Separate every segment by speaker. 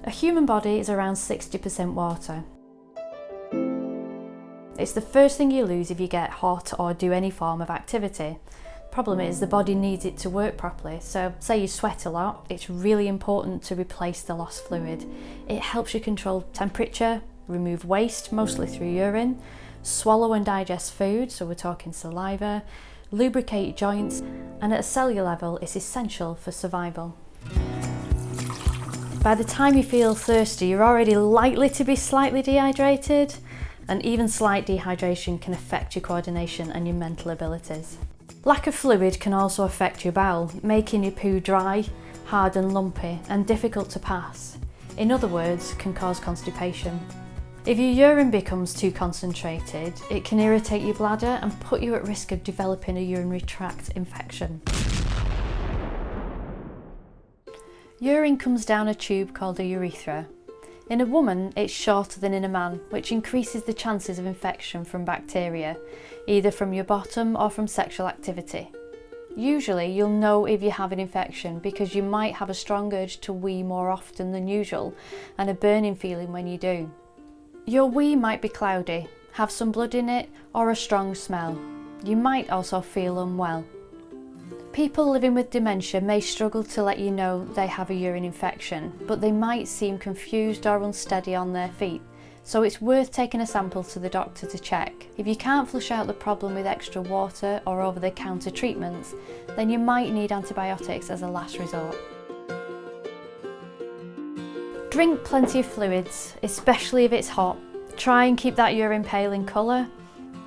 Speaker 1: A human body is around 60% water. It's the first thing you lose if you get hot or do any form of activity. Problem is the body needs it to work properly, so say you sweat a lot, it's really important to replace the lost fluid. It helps you control temperature, remove waste, mostly through urine, swallow and digest food, so we're talking saliva, lubricate joints, and at a cellular level it's essential for survival. By the time you feel thirsty, you're already likely to be slightly dehydrated, and even slight dehydration can affect your coordination and your mental abilities. Lack of fluid can also affect your bowel, making your poo dry, hard and lumpy, and difficult to pass. In other words, can cause constipation. If your urine becomes too concentrated, it can irritate your bladder and put you at risk of developing a urinary tract infection. Urine comes down a tube called a urethra. In a woman, it's shorter than in a man, which increases the chances of infection from bacteria, either from your bottom or from sexual activity. Usually, you'll know if you have an infection because you might have a strong urge to wee more often than usual and a burning feeling when you do. Your wee might be cloudy, have some blood in it, or a strong smell. You might also feel unwell. People living with dementia may struggle to let you know they have a urine infection, but they might seem confused or unsteady on their feet, so it's worth taking a sample to the doctor to check. If you can't flush out the problem with extra water or over-the-counter treatments, then you might need antibiotics as a last resort. Drink plenty of fluids, especially if it's hot. Try and keep that urine pale in colour.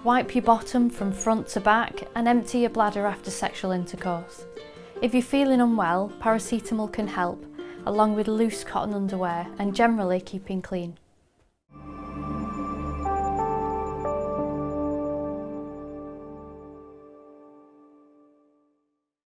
Speaker 1: Wipe your bottom from front to back and empty your bladder after sexual intercourse. If you're feeling unwell, paracetamol can help, along with loose cotton underwear and generally keeping clean.